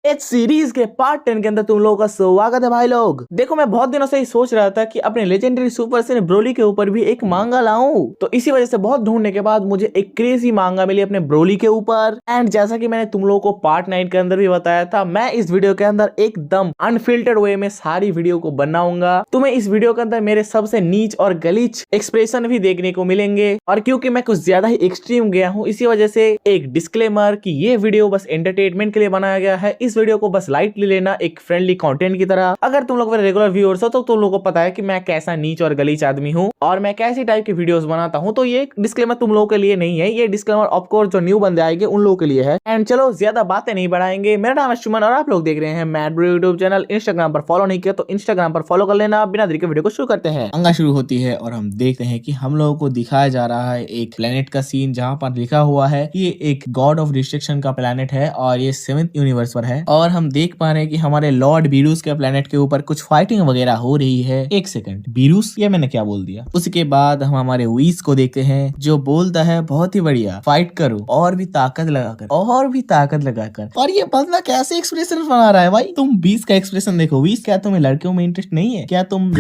इस सीरीज के पार्ट 10 के अंदर तुम लोगों का स्वागत है भाई लोग। देखो मैं बहुत दिनों से ही सोच रहा था कि अपने लेजेंडरी सुपर सीन ब्रोली के ऊपर भी एक मांगा लाऊं, तो इसी वजह से बहुत ढूंढने के बाद मुझे एक क्रेजी मांगा मिली अपने ब्रोली के ऊपर। एंड जैसा कि मैंने तुम लोगों को पार्ट 9 के अंदर भी बताया था, मैं इस वीडियो के अंदर एकदम अनफिल्टर्ड वे में सारी वीडियो को बनाऊंगा। तुम्हें इस वीडियो के अंदर मेरे सबसे नीच और गलीच एक्सप्रेशन भी देखने को मिलेंगे, और क्योंकि मैं कुछ ज्यादा ही एक्सट्रीम गया हूँ, इसी वजह से एक डिस्क्लेमर कि ये वीडियो बस एंटरटेनमेंट के लिए बनाया गया है। इस वीडियो को बस लाइटली लेना, एक फ्रेंडली कंटेंट की तरह। अगर तुम लोग मेरे रेगुलर व्यूअर्स हो तो तुम लोगों को पता है कि मैं कैसा नीच और गलीच आदमी हूँ और मैं कैसी टाइप की वीडियोस बनाता हूँ। तो ये डिस्क्लेमर तुम लोगों के लिए नहीं है, ये डिस्क्लेमर ऑफ कोर्स जो न्यू बंदे आएंगे उन लोगों के लिए है। एंड चलो ज्यादा बातें नहीं बढ़ाएंगे। मेरा नाम है सुमन और आप लोग देख रहे हैं mad bro YouTube channel. Instagram पर फॉलो नहीं किया तो इंस्टाग्राम पर फॉलो कर लेना। बिना देरी के वीडियो को शुरू करते हैं। मंगा शुरू होती है और हम देखते हैं कि हम लोगों को दिखाया जा रहा है एक प्लेनेट का सीन, जहां पर लिखा हुआ है कि ये एक गॉड ऑफ डिस्ट्रक्शन का प्लेनेट है और ये 7th यूनिवर्स पर है। और हम देख पा रहे हैं कि हमारे लॉर्ड बीरूस के प्लेनेट के ऊपर कुछ फाइटिंग वगैरह हो रही है। एक सेकंड, बीरूस, ये मैंने क्या बोल दिया? उसके बाद हम हमारे वीस को देखते हैं जो बोलता है बहुत ही बढ़िया, फाइट करो और भी ताकत लगाकर, और भी ताकत लगाकर। और ये बंदा कैसे एक्सप्रेशन बना रहा है भाई? तुम 20 का एक्सप्रेशन देखो। 20, क्या तुम्हें लड़कियों में इंटरेस्ट नहीं है क्या? तुम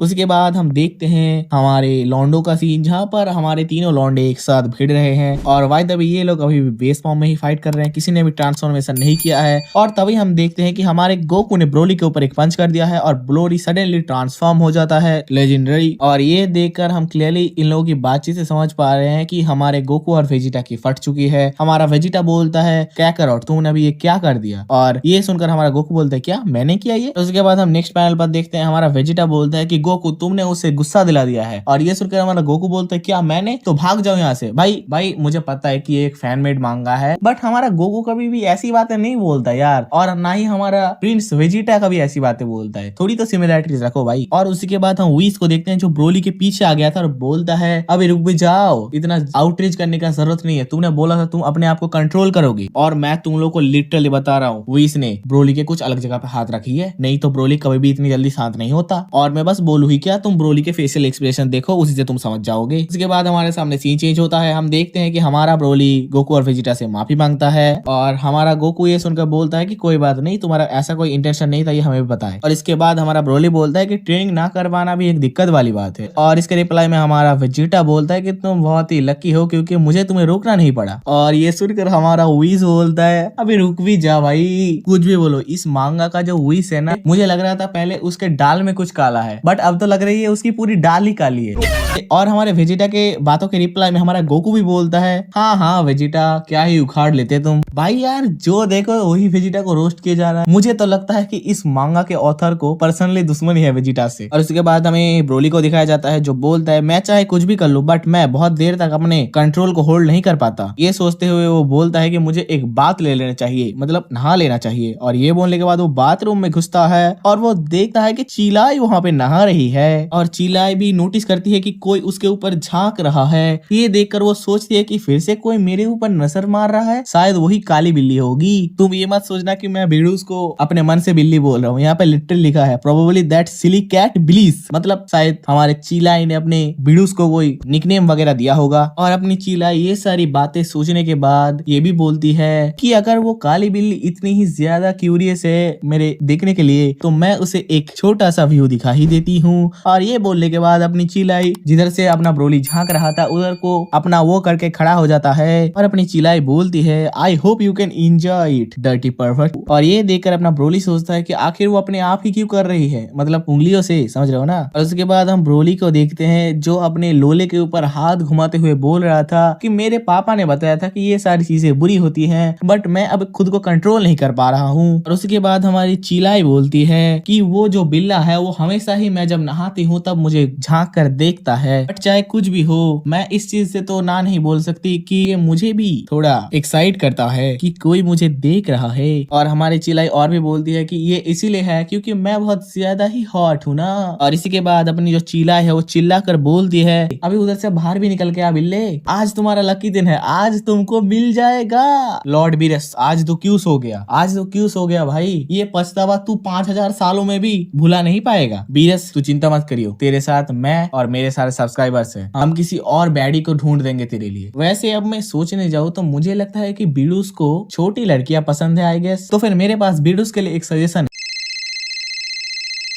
उसके बाद हम देखते हैं हमारे लॉन्डो का सीन, जहां पर हमारे तीनों लॉन्डे एक साथ भिड़ रहे हैं। और वाई तभी ये लोग अभी भी बेस फॉर्म में ही फाइट कर रहे हैं, किसी ने भी ट्रांसफॉर्मेशन नहीं किया है। और तभी हम देखते हैं कि हमारे गोकू ने ब्रोली के ऊपर एक पंच कर दिया है और ब्रोली सडनली ट्रांसफॉर्म हो जाता है लेजेंडरी। और ये देखकर हम क्लियरली इन लोगों की बातचीत से समझ पा रहे हैं कि हमारे गोकू और वेजिटा की फट चुकी है। हमारा वेजिटा बोलता है क्या करो तुमने अभी ये क्या कर दिया, और ये सुनकर हमारा गोकू बोलता है क्या मैंने किया ये। उसके बाद हम नेक्स्ट पैनल पर देखते हैं हमारा वेजिटा बोलता है कि गोकू तुमने उसे गुस्सा दिला दिया है, और ये सुनकर हमारा गोकू बोलता है क्या मैंने, तो भाग जाओ यहाँ से। भाई मुझे पता है कि ये एक फैन मेड मांगा है, बट हमारा गोकू कभी भी ऐसी बातें नहीं बोलता यार, और ना ही हमारा प्रिंस वेजिटा कभी ऐसी बातें बोलता है। थोड़ी तो सिमिलरिटीज रखो भाई। और उसी के बाद हम वीस को देखते हैं जो ब्रोली के पीछे आ गया था और बोलता है अभी रुक भी जाओ, इतना आउटरीच करने का जरूरत नहीं है, तुमने बोला था तुम अपने आप को कंट्रोल करोगे, और मैं तुम लोग को लिटरली बता रहा हूँ वीस ने ब्रोली के कुछ अलग जगह पे हाथ रखी है, नहीं तो ब्रोली कभी भी इतनी जल्दी शांत नहीं होता। और मैं बस बोलू ही क्या, तुम ब्रोली के फेशियल एक्सप्रेशन देखो, उसी से तुम समझ जाओगे। इसके बाद हमारे सामने सीन चेंज होता है। हम देखते हैं कि हमारा ब्रोली गोकू और वेजिटा से माफी मांगता है, और हमारा गोकू ये सुनकर बोलता है कि कोई बात नहीं, तुम्हारा ऐसा कोई इंटेंशन नहीं था, ये हमें भी पता है। और इसके बाद हमारा ब्रोली बोलता है कि ट्रेनिंग ना करवाना भी एक दिक्कत वाली बात है। और इसके रिप्लाई में हमारा वेजिटा बोलता है कि तुम बहुत ही लकी हो क्योंकि मुझे तुम्हें रोकना नहीं पड़ा। और ये सुनकर हमारा वीस बोलता है अभी रुक भी जा भाई, कुछ भी बोलो, इस मांगा का जो वीस है ना, मुझे लग रहा था पहले उसके डाल में कुछ काला है, बट अब तो लग रही है उसकी पूरी डाल ही काली है। और हमारे वेजिटा के बातों के रिप्लाई में हमारा गोकू भी बोलता है हाँ वेजिटा, क्या ही उखाड़ लेते तुम। भाई यार जो देखो वही वेजिटा को रोस्ट किया जा रहा है। मुझे तो लगता है कि इस मांगा के ऑथर को पर्सनली दुश्मनी है वेजिटा से। और उसके बाद हमें ब्रोली को दिखाया जाता है जो बोलता है मैं चाहे कुछ भी कर लूं, बट मैं बहुत देर तक अपने कंट्रोल को होल्ड नहीं कर पाता। ये सोचते हुए वो बोलता है कि मुझे एक बात ले लेना चाहिए, मतलब नहा लेना चाहिए। और ये बोलने के बाद वो बाथरूम में घुसता है और वो देखता है कि चीलाई वहां पे नहा रही है, और चीलाई भी नोटिस करती है कि कोई उसके ऊपर झांक रहा है। ये देखकर वो सोचती है कि फिर से कोई मेरे ऊपर नजर मार रहा है, शायद वही काली बिल्ली होगी। तुम ये मत सोचना कि मैं बीडूस को अपने मन से बिल्ली बोल रहा हूँ, यहाँ पे लिटरली लिखा है प्रोबेबली दैट सिली कैट बिलीस, मतलब शायद हमारे चीलाई ने अपने बीडूस को कोई निकनेम वगैरह दिया होगा। और अपनी चीलाई ये सारी बातें सोचने के बाद ये भी बोलती है कि अगर वो काली बिल्ली इतनी ही ज्यादा क्यूरियस है मेरे देखने के लिए, तो मैं उसे एक छोटा सा व्यू दिखा ही देती हूँ। और ये बोलने के बाद अपनी चिलाई जिधर से अपना ब्रोली झांक रहा था उधर को अपना वो करके खड़ा हो जाता है, और अपनी चिलाई बोलती है I hope you can enjoy it dirty perfect. और ये देखकर अपना ब्रोली सोचता है कि आखिर वो अपने आप ही क्यों कर रही है, मतलब उंगलियों से, समझ रहे हो ना। और उसके बाद हम ब्रोली को देखते हैं जो अपने लोले के ऊपर हाथ घुमाते हुए बोल रहा था कि मेरे पापा ने बताया था कि ये सारी चीजें बुरी होती हैं, बट मैं अब खुद को कंट्रोल नहीं कर पा रहा हूँ। और उसके बाद हमारी चिलाई बोलती है कि वो जो बिल्ला है वो हमेशा ही मैं जब नहाती हूँ तब मुझे झांक कर देखता है, बट चाहे कुछ भी हो मैं इस चीज से तो ना नहीं बोल सकती कि ये मुझे भी थोड़ा एक्साइट करता है कि कोई मुझे देख रहा है। और हमारी चिलाई और भी बोलती है कि ये इसीलिए है क्योंकि मैं बहुत ज्यादा ही हॉट हूँ ना। और इसी के बाद अपनी जो चिलाई है वो चिल्ला कर बोलती है अभी उधर से बाहर भी निकल के आ बिल्ले, आज तुम्हारा लकी दिन है, आज तुमको मिल जाएगा। लॉर्ड बीरस आज तो क्यों सो गया, आज तो क्यों सो गया भाई, ये पछतावा तू 5000 सालों में भी भुला नहीं पाएगा। बीरस तू तू चिंता मत करियो, तेरे साथ मैं और मेरे सारे सब्सक्राइबर्स हैं, हम किसी और बैडी को ढूंढ देंगे तेरे लिए। वैसे अब मैं सोचने जाऊँ तो मुझे लगता है कि बीडूस को छोटी लड़कियां पसंद है आई गेस, तो फिर मेरे पास बीडूस के लिए एक सजेशन।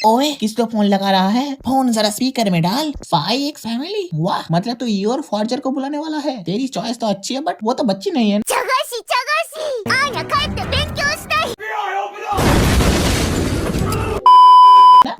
ओए किसको फोन लगा रहा है? फोन जरा स्पीकर में डाल। 5X फैमिली, वाह, मतलब तो योर फॉर्जर को बुलाने वाला है। तेरी चॉइस तो अच्छी है बट वो तो बच्ची नहीं है।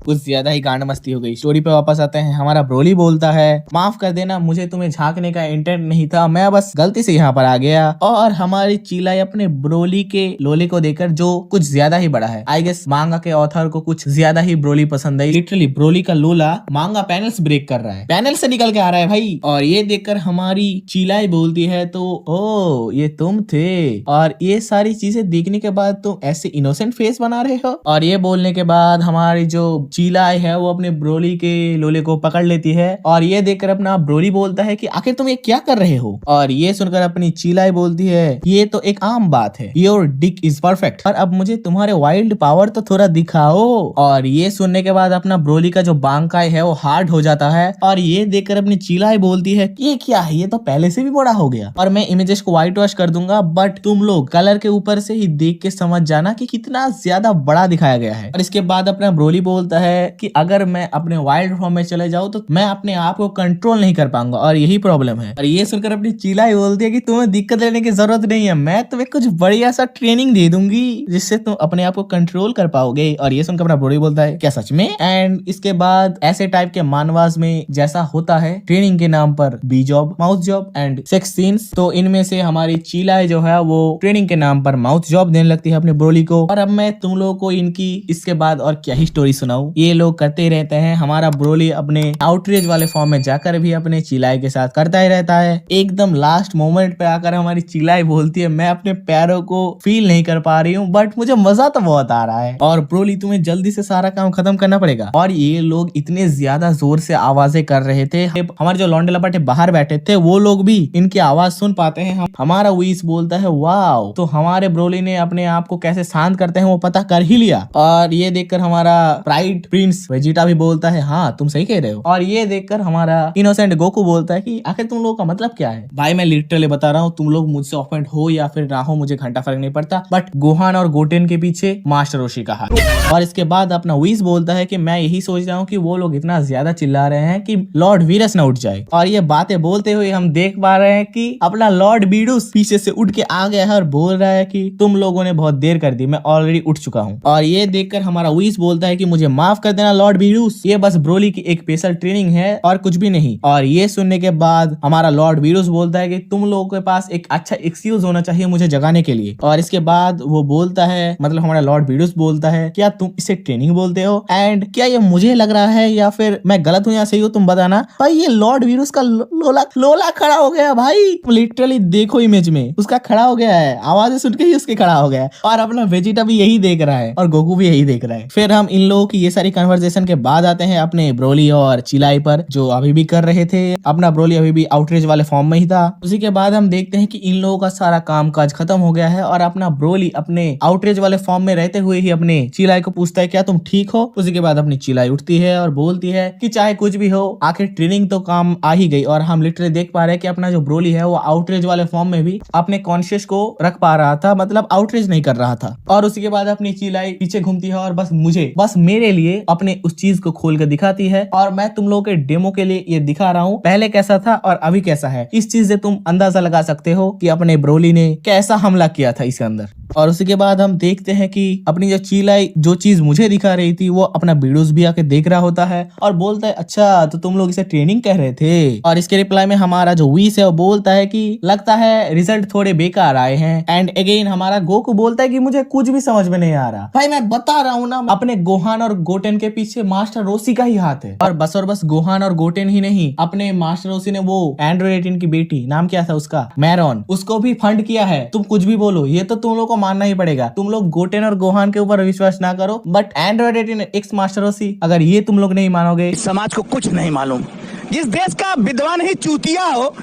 कुछ ज्यादा ही गांड मस्ती हो गई। स्टोरी पे वापस आते हैं। हमारा ब्रोली बोलता है, माफ कर देना, मुझे तुम्हें झांकने का इंटेंट नहीं था, मैं बस गलती से यहाँ पर आ गया। और हमारी चीलाई अपने ब्रोली के लोले को देखकर, जो कुछ ज्यादा ही बड़ा है, आई गेस मांगा के ऑथर को कुछ ज्यादा ही ब्रोली पसंद आई। लिटरली ब्रोली का लोला मांगा पैनल्स ब्रेक कर रहा है, पैनल से निकल के आ रहा है भाई। और ये देखकर हमारी चीलाई बोलती है, तो ओ ये तुम थे, और ये सारी चीजें देखने के बाद तुम ऐसे इनोसेंट फेस बना रहे हो। और ये बोलने के बाद हमारी जो चीलाई है वो अपने ब्रोली के लोले को पकड़ लेती है, और ये देखकर अपना ब्रोली बोलता है कि आखिर तुम ये क्या कर रहे हो। और ये सुनकर अपनी चीलाई बोलती है, ये तो एक आम बात है, योर डिक इज परफेक्ट, और अब मुझे तुम्हारे वाइल्ड पावर तो थोड़ा दिखाओ। और ये सुनने के बाद अपना ब्रोली का जो बांकाई है वो हार्ड हो जाता है, और ये देखकर अपनी चीलाई बोलती है, ये क्या है, ये तो पहले से भी बड़ा हो गया, और मैं इमेजेस को व्हाइट वॉश कर दूंगा, बट तुम लोग कलर के ऊपर से ही देख के समझ जाना कि कितना ज्यादा बड़ा दिखाया गया है। और इसके बाद अपना ब्रोली बोलता है कि अगर मैं अपने वाइल्ड फॉर्म में चले जाऊं तो मैं अपने आप को कंट्रोल नहीं कर पाऊंगा, और यही प्रॉब्लम है। और ये सुनकर अपनी चीलाई बोलती है कि तुम्हें दिक्कत लेने की जरूरत नहीं है, मैं तुम्हें कुछ बढ़िया सा ट्रेनिंग दे दूंगी जिससे तुम अपने आप को कंट्रोल कर पाओगे। और ये सुनकर अपना ब्रोली बोलता है, क्या सच में? एंड इसके बाद ऐसे टाइप के मानवास में जैसा होता है ट्रेनिंग के नाम पर B job, mouth job and sex scenes, तो इनमें से हमारी चीलाई जो है वो ट्रेनिंग के नाम पर माउथ जॉब देने लगती है अपने ब्रोली को। और अब मैं तुम लोगों को इनकी इसके बाद और क्या ही स्टोरी सुनाऊं, ये लोग करते ही रहते हैं। हमारा ब्रोली अपने आउटरीच वाले फॉर्म में जाकर भी अपने चिलाई के साथ करता ही रहता है। एकदम लास्ट मोमेंट पे आकर हमारी चिलाई बोलती है, मैं अपने पैरों को फील नहीं कर पा रही हूँ, बट मुझे मजा तो बहुत आ रहा है। और ब्रोली तुम्हें जल्दी से सारा काम खत्म करना पड़ेगा। और ये लोग इतने ज्यादा जोर से आवाजें कर रहे थे, हमारे जो लौंडे लपाटे बाहर बैठे थे वो लोग भी इनकी आवाज सुन पाते हैं। हमारा विस बोलता है, वाओ, तो हमारे ब्रोली ने अपने आप को कैसे शांत करते हैं वो पता कर ही लिया। और ये देखकर हमारा प्राइड प्रिंस वेजिटा भी बोलता है, हाँ तुम सही कह रहे हो। और ये देखकर हमारा इनोसेंट गोकू बोलता है कि आखिर तुम लोगों का मतलब क्या है? भाई मैं लिटरली बता रहा हूँ, तुम लोग मुझसे ऑफेंड हो या फिर ना हो मुझे घंटा फर्क नहीं पड़ता, बट गोहान और गोटेन के पीछे मास्टर रोशी का हाथ। और इसके बाद अपना विस बोलता है कि मैं यही सोच रहा हूँ कि वो लोग इतना ज्यादा चिल्ला रहे हैं कि लॉर्ड वीरस न उठ जाए। और ये बातें बोलते हुए हम देख पा रहे हैं कि अपना लॉर्ड बीडूस पीछे से उठ के आ गया है और बोल रहा है कि तुम लोगों ने बहुत देर कर दी, मैं ऑलरेडी उठ चुका हूँ। और ये देखकर हमारा विस बोलता है कि मुझे माफ कर देना लॉर्ड बीडूस, ये बस ब्रोली की एक स्पेशल ट्रेनिंग है और कुछ भी नहीं। और ये सुनने के बाद हमारा लॉर्ड बीडूस बोलता है कि तुम लोगों के पास एक अच्छा एक्सक्यूज होना चाहिए मुझे जगाने के लिए। और इसके बाद वो बोलता है, मतलब हमारा लॉर्ड बीडूस बोलता है, क्या तुम इसे ट्रेनिंग बोलते हो? एंड क्या ये मुझे लग रहा है या फिर मैं गलत हूँ या सही हूँ, तुम बताना। भाई ये लॉर्ड बीडूस का लोला खड़ा हो गया भाई, लिटरली देखो इमेज में उसका खड़ा हो गया है, आवाजें सुन के ही उसके खड़ा हो गया है। और अपना वेजिटा भी यही देख रहा है और गोकू भी यही देख रहा है। फिर हम इन लोगों की ये सारी कन्वर्सेशन के बाद आते हैं अपने ब्रोली और चिलाई पर, जो अभी भी कर रहे थे। अपना ब्रोली अभी भी आउटरीच वाले फॉर्म में ही था। उसी के बाद हम देखते हैं कि इन लोगों का सारा काम काज खत्म हो गया है और अपना ब्रोली अपने आउटरीच वाले फॉर्म में रहते हुए ही अपने चिलाई को पूछता है, क्या तुम ठीक हो? उसी के बाद अपनी चिलाई उठती है और बोलती है कि चाहे कुछ भी हो, आखिर ट्रेनिंग तो काम आ ही गई। और हम लिटरली देख पा रहे हैं कि अपना जो ब्रोली है वो आउटरीच वाले फॉर्म में भी अपने कॉन्शियस को रख पा रहा था, मतलब आउटरीच नहीं कर रहा था। और उसी के बाद अपनी चिलाई पीछे घूमती है और बस मेरे लिए अपने उस चीज को खोल कर दिखाती है। और मैं तुम लोगों के डेमो के लिए ये दिखा रहा हूँ, पहले कैसा था और अभी कैसा है। इस चीज से तुम अंदाजा लगा सकते हो कि अपने ब्रोली ने कैसा हमला किया था इसके अंदर। और उसी के बाद हम देखते हैं कि अपनी जो चिलाई जो चीज मुझे दिखा रही थी वो अपना बीडूस भी आके देख रहा होता है और बोलता है, अच्छा तो तुम लोग इसे ट्रेनिंग कह रहे थे। और इसके रिप्लाई में हमारा जो विस है वो बोलता है कि लगता है रिजल्ट थोड़े बेकार आए हैं। एंड अगेन हमारा गोकू बोलता है कि मुझे कुछ भी समझ में नहीं आ रहा। भाई मैं बता रहा हूँ ना, अपने गोहान और गोटेन के पीछे मास्टर रोसी का ही हाथ है। और बस गोहान और गोटेन ही नहीं, अपने मास्टर रोसी ने वो एंड्रॉइड 18 की बेटी, नाम क्या था उसका, मैरॉन, उसको भी फंड किया है। तुम कुछ भी बोलो, ये तो तुम लोग को मानना ही पड़ेगा। तुम लोग गोटेन और गोहान के ऊपर विश्वास ना करो, but android 18 X master Rosie, अगर ये तुम लोग नहीं मानोगे, इस समाज को कुछ नहीं मालूम। जिस देश का विद्वान ही चूतिया हो,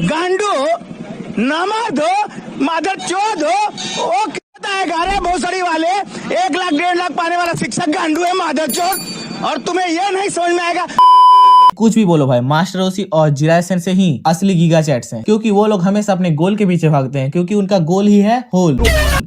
गांडू हो, नमद हो, मादरचोद हो, वो कहता है गारे भोसड़ी वाले 1 लाख 1.5 लाख पाने वाला शिक्षक गांडू है, मादरचोद। और तुम्हें यह नहीं समझ में आएगा। कुछ भी बोलो भाई, मास्टर ओशी और जिराय सेंसेई ही असली गीगा चैट्स हैं, क्योंकि वो लोग हमेशा अपने गोल के पीछे भागते हैं, क्योंकि उनका गोल ही है होल।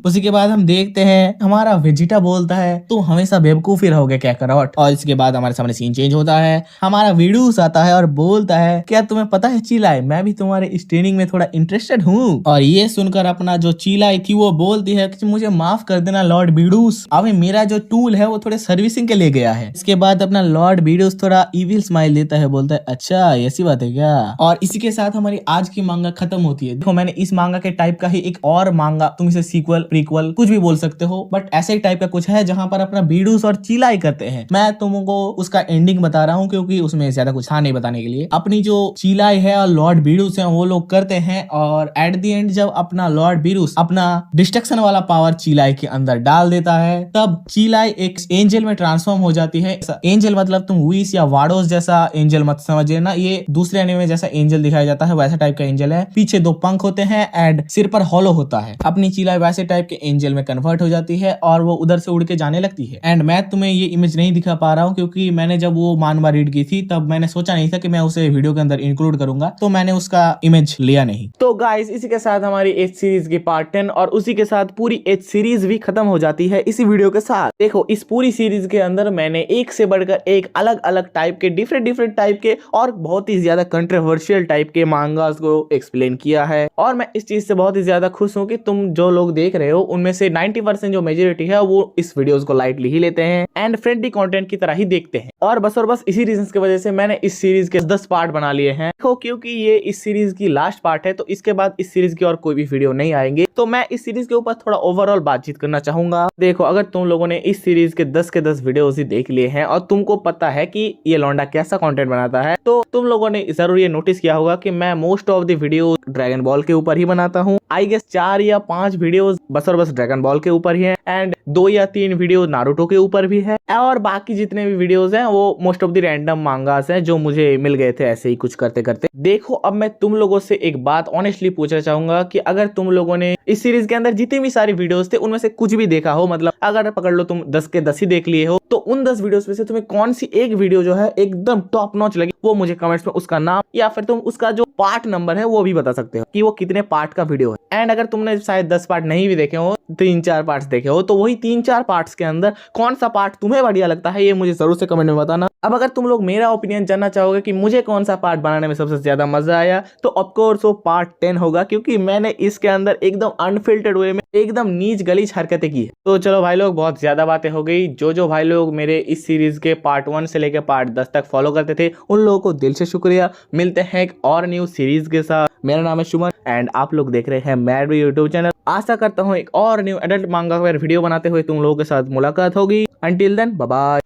उसी के बाद हम देखते हैं हमारा वेजिटा बोलता है तुम हमेशा बेवकूफी रहोगे क्या करवट। और इसके बाद हमारे सामने सीन चेंज होता है, हमारा वीडूस आता है और बोलता है क्या तुम्हें पता है चिलाई, मैं भी तुम्हारे इस ट्रेनिंग में थोड़ा इंटरेस्टेड हूँ। और ये सुनकर अपना जो चिलाई थी वो बोलती है कि मुझे माफ कर देना लॉर्ड बीडूस, अभी मेरा जो टूल है वो थोड़े सर्विसिंग के लिए गया है। इसके बाद अपना लॉर्ड बीडूस थोड़ा इविल स्माइल देता है, बोलता है अच्छा ऐसी बात है क्या। और इसी के साथ हमारी आज की मांगा खत्म होती है। देखो मैंने इस मांगा के टाइप का ही एक और मांगा, तुम इसे सीक्वल प्रीक्वल कुछ भी बोल सकते हो, बट ऐसे ही टाइप का कुछ है जहां पर अपना बीडूस और चिलाई करते हैं। मैं तुमको उसका एंडिंग बता रहा हूँ क्योंकि उसमें ज्यादा कुछ था नहीं बताने के लिए। अपनी जो चिलाई है और लॉर्ड बीडूस है वो लोग करते हैं, और एट द एंड जब अपना लॉर्ड बीडूस अपना डिस्ट्रक्शन वाला पावर चिलाई के अंदर डाल देता है, तब चिलाई एक एंजल में ट्रांसफॉर्म हो जाती है। एंजल मतलब तुम विश या वाडोस जैसा एंजल मत समझ लेना, ये दूसरे एनिमे में जैसा एंजल दिखाया जाता है वैसा टाइप का एंजल है। पीछे 2 पंख होते हैं एंड सिर पर हॉलो होता है। अपनी चिलाई वैसे टाइप के एंजल में कन्वर्ट हो जाती है और वो उधर से उड़ के जाने लगती है। एंड मैं तुम्हें ये इमेज नहीं दिखा पा रहा हूँ क्योंकि मैंने जब वो मानवा रीड की थी तब मैंने सोचा नहीं था कि मैं उसे वीडियो के अंदर इंक्लूड करूंगा, तो मैंने उसका इमेज लिया नहीं। तो गाइस इसी के साथ हमारी एच सीरीज की पार्ट 10 और उसी के साथ पूरी एच सीरीज भी खत्म हो जाती है इसी वीडियो के साथ। देखो इस पूरी सीरीज के अंदर मैंने एक से बढ़कर एक अलग अलग टाइप के डिफरेंट टाइप के और बहुत ही ज्यादा कंट्रोवर्शियल टाइप के मांगास को एक्सप्लेन किया है, और मैं इस चीज से बहुत ही ज्यादा खुश हूँ कि तुम जो लोग देख रहे हो उनमें से 90% जो मेजोरिटी है वो इस वीडियोस को लाइटली ही लेते हैं एंड फ्रेंडली कंटेंट की तरह ही देखते हैं। और बस इसी रीजन की वजह से मैंने इस सीरीज के 10 पार्ट बना लिए हैं। देखो क्योंकि ये इस सीरीज की लास्ट पार्ट है तो इसके बाद इस सीरीज की और कोई भी वीडियो नहीं आएंगे, तो मैं इस सीरीज के ऊपर थोड़ा ओवरऑल बातचीत करना चाहूंगा। देखो अगर तुम लोगों ने इस सीरीज के 10 के 10 वीडियोस ही देख लिए हैं और तुमको पता है कि ये लौंडा कैसा कंटेंट बनाता है, तो तुम लोगों ने जरूर ये नोटिस किया होगा कि मैं most of the video dragon ball के ऊपर ही बनाता हूँ। आई गेस 4 या 5 वीडियोस बस ड्रैगन बॉल के ऊपर ही है एंड 2 या 3 वीडियो नारुतो के ऊपर भी है, और बाकी जितने भी वीडियोस हैं वो मोस्ट ऑफ द रैंडम मांगास हैं जो मुझे मिल गए थे ऐसे ही कुछ करते करते। देखो अब मैं तुम लोगों से एक बात ऑनेस्टली पूछना चाहूंगा कि अगर तुम लोगों ने इस सीरीज के अंदर जितनी भी सारी वीडियोस थे उनमें से कुछ भी देखा हो, मतलब अगर पकड़ लो तुम 10 के 10 ही देख लिए हो, तो उन 10 वीडियोस में से तुम्हें कौन सी एक वीडियो जो है एकदम टॉप नॉच लगी, वो मुझे कमेंट्स में उसका नाम या फिर तुम उसका जो पार्ट नंबर है वो भी बता सकते हो कि वो कितने पार्ट का वीडियो है। एंड अगर तुमने शायद 10 पार्ट नहीं भी देखे हो, 3-4 पार्ट्स देखे हो, तो वही 3-4 पार्ट्स के अंदर कौन सा पार्ट तुम्हें बढ़िया लगता है ये मुझे जरूर से कमेंट में बताना। अब अगर तुम लोग मेरा ओपिनियन जानना चाहोगे कि मुझे कौन सा पार्ट बनाने में सबसे ज्यादा मजा आया, तो ऑफकोर्स वो पार्ट 10 होगा, क्योंकि मैंने इसके अंदर एकदम अनफिल्टर्ड वे में एकदम नीच गलीच हरकतें की है। तो चलो भाई लोग बहुत ज्यादा बातें हो गई। जो भाई लोग मेरे इस सीरीज के पार्ट 1 से लेकर पार्ट 10 तक फॉलो करते थे उन लोगों को दिल से शुक्रिया। मिलते हैं एक और न्यू सीरीज के साथ। मेरा नाम है सुमन एंड आप लोग देख रहे हैं मैड यूट्यूब चैनल। आशा करता हूँ एक और न्यू एडल्ट मांगा वीडियो बनाते हुए तुम लोगों के साथ मुलाकात होगी। Until then bye bye.